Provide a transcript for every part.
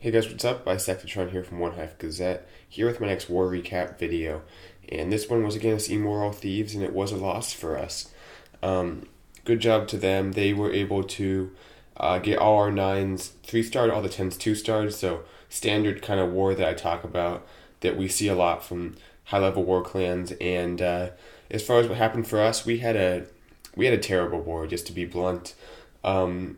Hey guys, what's up? Bisectatron here from OneHive Gazette, here with my next war recap video. And this one was against Immoral Thieves, and it was a loss for us. Good job to them. They were able to get all our 9s 3-starred, all the 10s 2-starred, so standard kind of war that I talk about that we see a lot from high-level war clans. And as far as what happened for us, we had a terrible war, just to be blunt. Our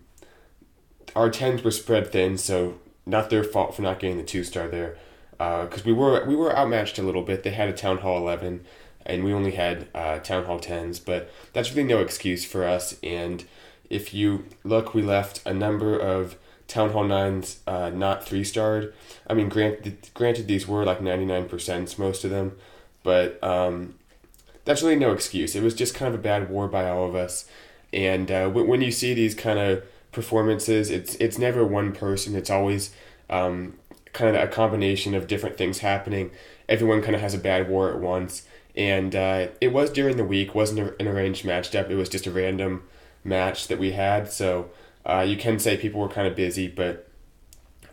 10s were spread thin, so not their fault for not getting the 2-star there, because we were outmatched a little bit. They had a Town Hall 11, and we only had Town Hall 10s, but that's really no excuse for us. And if you look, we left a number of Town Hall 9s not 3-starred. I mean, granted these were like 99%, most of them, but that's really no excuse. It was just kind of a bad war by all of us. And when you see these kind of performances, it's never one person. It's always kind of a combination of different things happening. Everyone kind of has a bad war at once. And it was during the week, wasn't an arranged matchup. It was just a random match that we had. So you can say people were kind of busy, but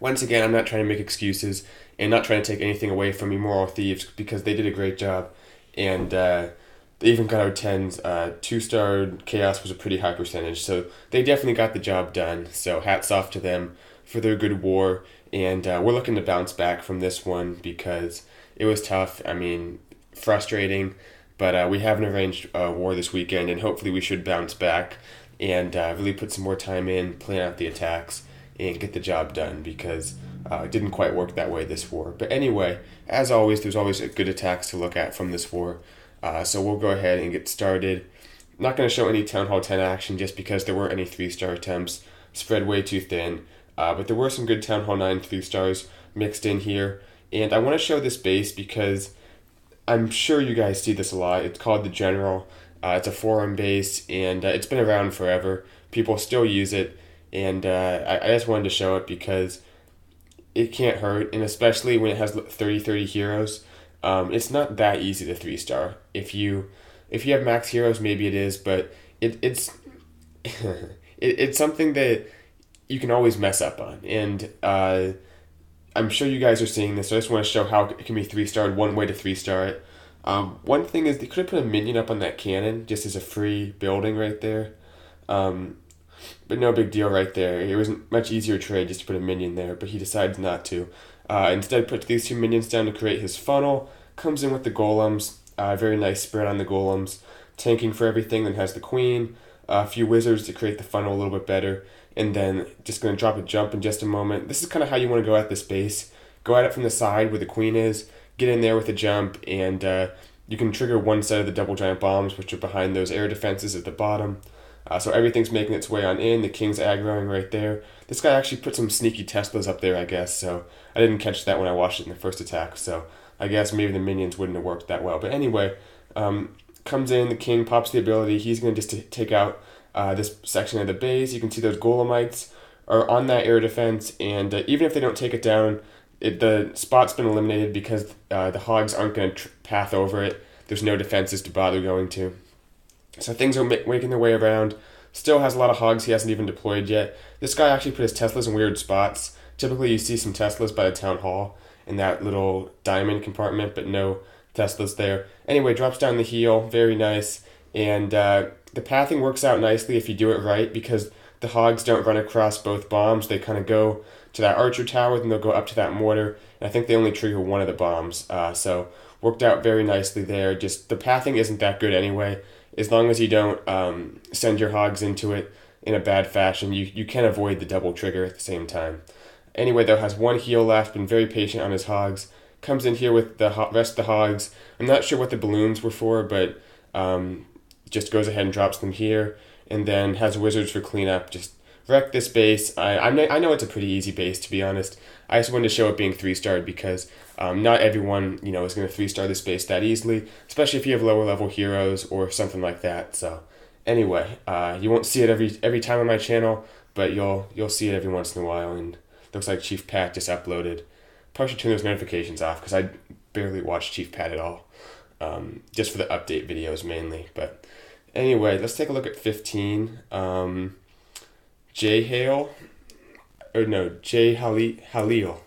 once again, I'm not trying to make excuses and not trying to take anything away from Immoral Thieves because they did a great job. And they even got our 10s. 2-starred Chaos was a pretty high percentage, so they definitely got the job done. So hats off to them for their good war. And we're looking to bounce back from this one because it was tough. I mean, frustrating, but we have an arranged war this weekend, and hopefully we should bounce back and really put some more time in, plan out the attacks, and get the job done because it didn't quite work that way this war. But anyway, as always, there's always good attacks to look at from this war. So we'll go ahead and get started. I'm not going to show any Town Hall 10 action just because there weren't any 3-star attempts, spread way too thin. But there were some good Town Hall 9 3-stars mixed in here. And I want to show this base because I'm sure you guys see this a lot. It's called the General. It's a forum base, and it's been around forever. People still use it, and I just wanted to show it because it can't hurt, and especially when it has 30-30 heroes. It's not that easy to 3-star. If you have max heroes, maybe it is, but it's it's something that you can always mess up on. And I'm sure you guys are seeing this, so I just want to show how it can be 3-starred, one way to 3-star it. One thing is they could have put a minion up on that cannon just as a free building right there. But no big deal right there. It was a much easier trade just to put a minion there, but he decides not to. Instead, puts these 2 minions down to create his funnel. Comes in with the golems. Very nice spread on the golems. Tanking for everything, then has the queen. A few wizards to create the funnel a little bit better. And then just going to drop a jump in just a moment. This is kind of how you want to go at this base. Go at it from the side where the queen is. Get in there with a jump, and you can trigger one set of the double giant bombs, which are behind those air defenses at the bottom. So everything's making its way on in. The king's aggroing right there. This guy actually put some sneaky Teslas up there, I guess, so I didn't catch that when I watched it in the first attack, so I guess maybe the minions wouldn't have worked that well. But anyway, comes in, the king pops the ability. He's going to just take out this section of the base. You can see those golemites are on that air defense, and even if they don't take it down, the spot's been eliminated because the hogs aren't going to path over it. There's no defenses to bother going to. So things are making their way around. Still has a lot of hogs he hasn't even deployed yet. This guy actually put his Teslas in weird spots. Typically you see some Teslas by the town hall in that little diamond compartment, but no Teslas there. Anyway, drops down the heel. Very nice. And the pathing works out nicely if you do it right because the hogs don't run across both bombs. They kind of go to that archer tower, then they'll go up to that mortar. And I think they only trigger one of the bombs. So worked out very nicely there. Just the pathing isn't that good anyway. As long as you don't send your hogs into it in a bad fashion, you can avoid the double trigger at the same time. Anyway, though, has one heal left, been very patient on his hogs. Comes in here with the rest of the hogs. I'm not sure what the balloons were for, but just goes ahead and drops them here. And then has wizards for cleanup. Just wreck this base. I know it's a pretty easy base, to be honest. I just wanted to show it being 3-starred because not everyone is going to 3-star this base that easily, especially if you have lower level heroes or something like that. So anyway, you won't see it every time on my channel, but you'll see it every once in a while. And looks like Chief Pat just uploaded. Probably should turn those notifications off because I barely watch Chief Pat at all, just for the update videos mainly. But anyway, let's take a look at 15. J Hale. Halil.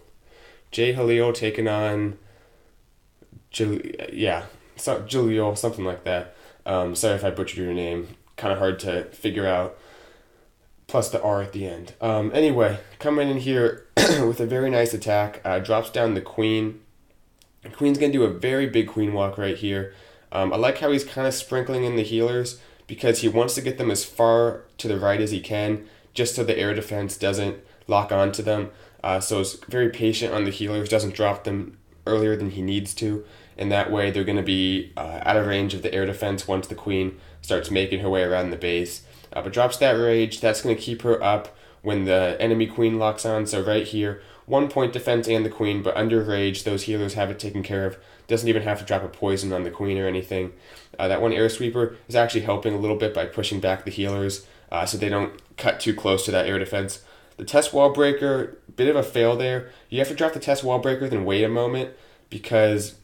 Jay Halil taking on Jaleel, something like that. Sorry if I butchered your name. Kind of hard to figure out. Plus the R at the end. Anyway, coming in here with a very nice attack. Drops down the queen. The queen's going to do a very big queen walk right here. I like how he's kind of sprinkling in the healers because he wants to get them as far to the right as he can, just so the air defense doesn't lock onto them. So he's very patient on the healers, doesn't drop them earlier than he needs to, and that way they're going to be out of range of the air defense once the queen starts making her way around the base. But drops that rage, that's going to keep her up when the enemy queen locks on. So right here, 1 point defense and the queen, but under rage, those healers have it taken care of. Doesn't even have to drop a poison on the queen or anything. That one air sweeper is actually helping a little bit by pushing back the healers so they don't cut too close to that air defense. The test wall breaker, bit of a fail there. You have to drop the test wall breaker, then wait a moment, because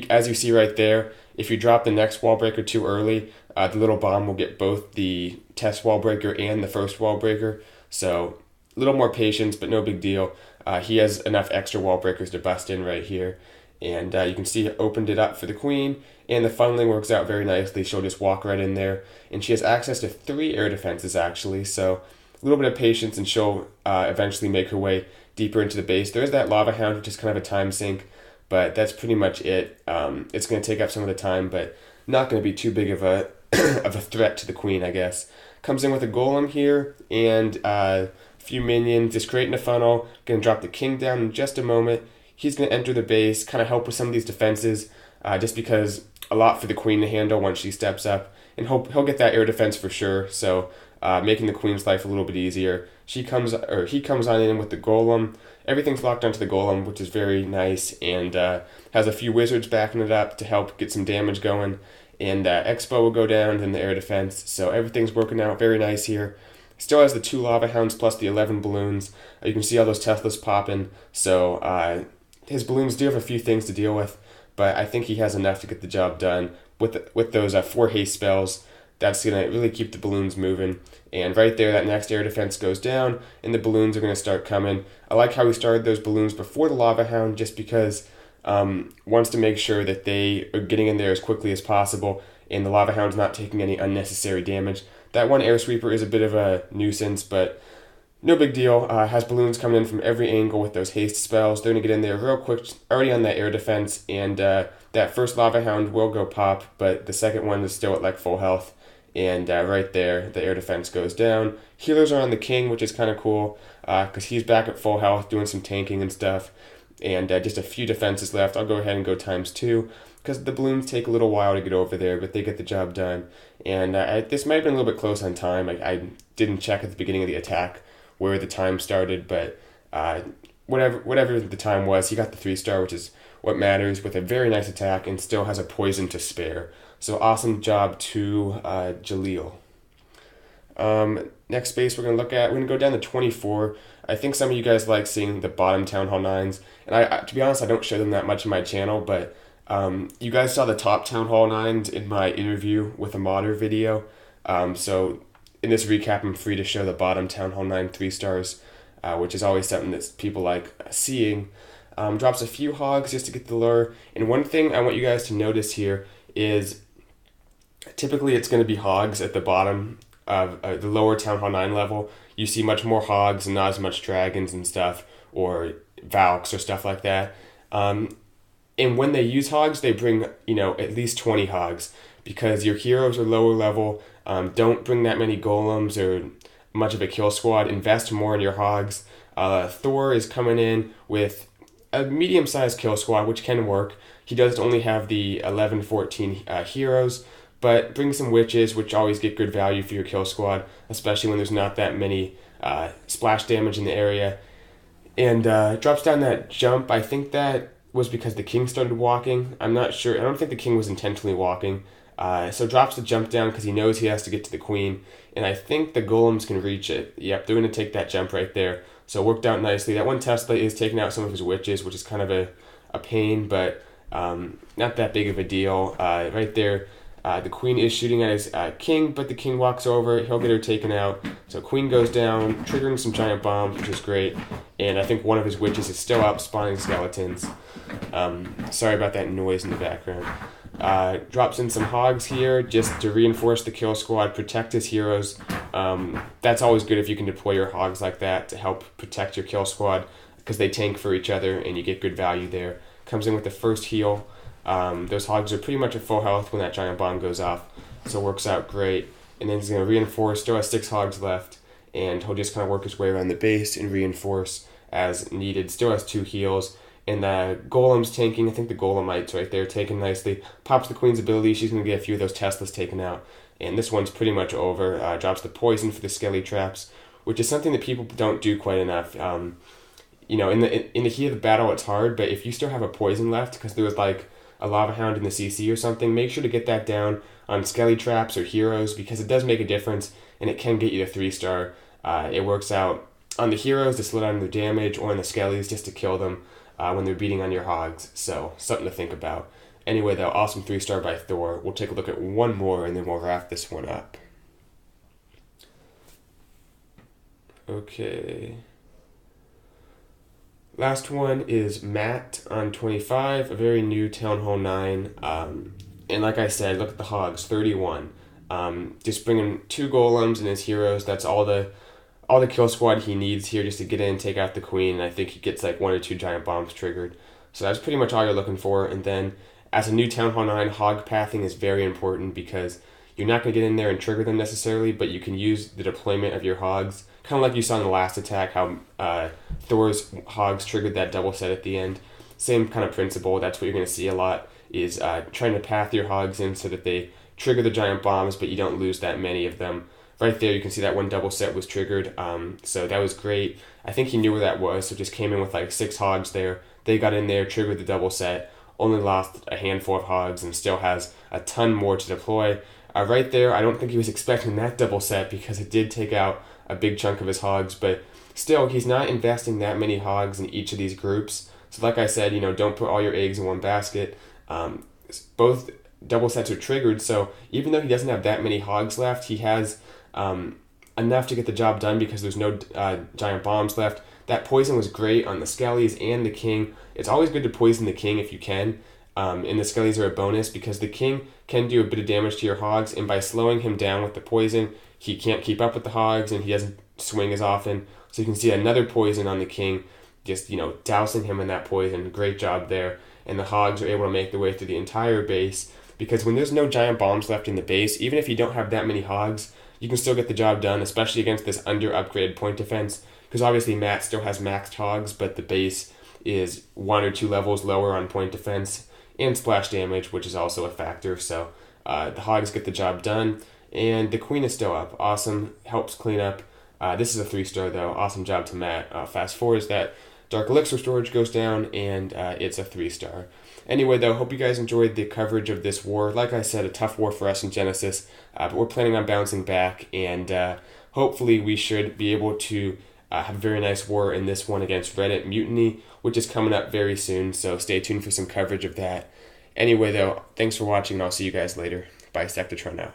as you see right there, if you drop the next wall breaker too early, the little bomb will get both the test wall breaker and the first wall breaker. So a little more patience, but no big deal. He has enough extra wall breakers to bust in right here. And you can see it opened it up for the queen, and the funneling works out very nicely. She'll just walk right in there, and she has access to 3 air defenses actually, so a little bit of patience and she'll eventually make her way deeper into the base. There is that lava hound, which is kind of a time sink, but that's pretty much it. It's going to take up some of the time, but not going to be too big of a of a threat to the queen, I guess. Comes in with a golem here and a few minions, just creating a funnel. Going to drop the king down in just a moment. He's going to enter the base, kind of help with some of these defenses, just because a lot for the queen to handle once she steps up. And he'll get that air defense for sure, so making the queen's life a little bit easier. He comes on in with the golem. Everything's locked onto the golem, which is very nice, and has a few wizards backing it up to help get some damage going. And Expo will go down in the air defense, so everything's working out very nice here. Still has the 2 lava hounds plus the 11 balloons. You can see all those Teslas popping, so his balloons do have a few things to deal with, but I think he has enough to get the job done with those 4 haste spells. That's going to really keep the balloons moving. And right there, that next air defense goes down, and the balloons are going to start coming. I like how we started those balloons before the lava hound, just because wants to make sure that they are getting in there as quickly as possible, and the lava hound's not taking any unnecessary damage. That one air sweeper is a bit of a nuisance, but no big deal. Has balloons coming in from every angle with those haste spells. They're going to get in there real quick, already on that air defense, and that first lava hound will go pop, but the second one is still at like full health. And right there, the air defense goes down. Healers are on the king, which is kind of cool, because he's back at full health, doing some tanking and stuff. And just a few defenses left. I'll go ahead and go ×2, because the balloons take a little while to get over there, but they get the job done. And this might have been a little bit close on time. I didn't check at the beginning of the attack where the time started, but whatever the time was, he got the 3-star, which is what matters, with a very nice attack, and still has a poison to spare. So awesome job to Jaleel. Next space we're going to look at, we're going to go down to 24. I think some of you guys like seeing the bottom Town Hall 9s. And I to be honest, I don't show them that much in my channel, but you guys saw the top Town Hall 9s in my interview with a modder video. So in this recap, I'm free to show the bottom Town Hall 9 3-stars, which is always something that people like seeing. Drops a few hogs just to get the lure. And one thing I want you guys to notice here is typically it's going to be hogs at the bottom of the lower Town Hall 9 level. You see much more hogs and not as much dragons and stuff, or Valks or stuff like that. And when they use hogs, they bring, at least 20 hogs, because your heroes are lower level. Don't bring that many golems or much of a kill squad. Invest more in your hogs. Thor is coming in with a medium-sized kill squad, which can work. He does only have the 11, 14 heroes, but bring some witches, which always get good value for your kill squad, especially when there's not that many splash damage in the area. And drops down that jump. I think that was because the king started walking. I'm not sure. I don't think the king was intentionally walking. So drops the jump down because he knows he has to get to the queen. And I think the golems can reach it. Yep, they're going to take that jump right there. So it worked out nicely. That one Tesla is taking out some of his witches, which is kind of a pain, but not that big of a deal. Right there, The queen is shooting at his king, but the king walks over. He'll get her taken out. So queen goes down, triggering some giant bombs, which is great. And I think one of his witches is still up, spawning skeletons. Sorry about that noise in the background. Drops in some hogs here just to reinforce the kill squad, protect his heroes. That's always good if you can deploy your hogs like that to help protect your kill squad, because they tank for each other and you get good value there. Comes in with the first heal. Those hogs are pretty much at full health when that giant bomb goes off, so it works out great. And then he's going to reinforce, still has 6 hogs left, and he'll just kind of work his way around the base and reinforce as needed. Still has 2 heals. And the golem's tanking. I think the golemite's right there, taken nicely. Pops the queen's ability. She's going to get a few of those Teslas taken out. And this one's pretty much over. Drops the poison for the skelly traps, which is something that people don't do quite enough. You know, in the heat of the battle, it's hard, but if you still have a poison left, because there was like a lava hound in the CC or something, make sure to get that down on skelly traps or heroes, because it does make a difference, and it can get you to 3-star. It works out on the heroes to slow down their damage, or on the skellies just to kill them when they're beating on your hogs. So something to think about. Anyway, though, awesome 3-star by Thor. We'll take a look at one more, and then we'll wrap this one up. Okay. Last one is Matt on 25, a very new Town Hall 9. And like I said, look at the hogs, 31. Just bringing 2 golems and his heroes. That's all the kill squad he needs here just to get in and take out the queen. And I think he gets like 1 or 2 giant bombs triggered. So that's pretty much all you're looking for. And then as a new Town Hall 9, hog pathing is very important, because you're not going to get in there and trigger them necessarily, but you can use the deployment of your hogs. Kind of like you saw in the last attack, how Thor's hogs triggered that double set at the end. Same kind of principle. That's what you're going to see a lot, is trying to path your hogs in so that they trigger the giant bombs, but you don't lose that many of them. Right there, you can see that one double set was triggered. So that was great. I think he knew where that was, so just came in with like 6 hogs there. They got in there, triggered the double set, only lost a handful of hogs, and still has a ton more to deploy. Right there, I don't think he was expecting that double set, because it did take out a big chunk of his hogs, but still, he's not investing that many hogs in each of these groups. So like I said, you know, don't put all your eggs in one basket. Both double sets are triggered, so even though he doesn't have that many hogs left, he has enough to get the job done, because there's no giant bombs left. That poison was great on the skellies and the king. It's always good to poison the king if you can. And the skellies are a bonus, because the king can do a bit of damage to your hogs, and by slowing him down with the poison, he can't keep up with the hogs, and he doesn't swing as often. So you can see another poison on the king, just, you know, dousing him in that poison. Great job there. And the hogs are able to make their way through the entire base, because when there's no giant bombs left in the base, even if you don't have that many hogs, you can still get the job done, especially against this under-upgraded point defense, because obviously Matt still has maxed hogs, but the base is 1 or 2 levels lower on point defense and splash damage, which is also a factor. So the hogs get the job done, and the queen is still up. Awesome, helps clean up. This is a 3-star though. Awesome job to Matt. Fast forwards that Dark Elixir storage goes down, and it's a 3-star. Anyway, though, hope you guys enjoyed the coverage of this war. Like I said, a tough war for us in Genesis, but we're planning on bouncing back, and hopefully we should be able to have a very nice war in this one against Reddit Mutiny, which is coming up very soon, so stay tuned for some coverage of that. Anyway, though, thanks for watching, and I'll see you guys later. Bye, Sectatron out.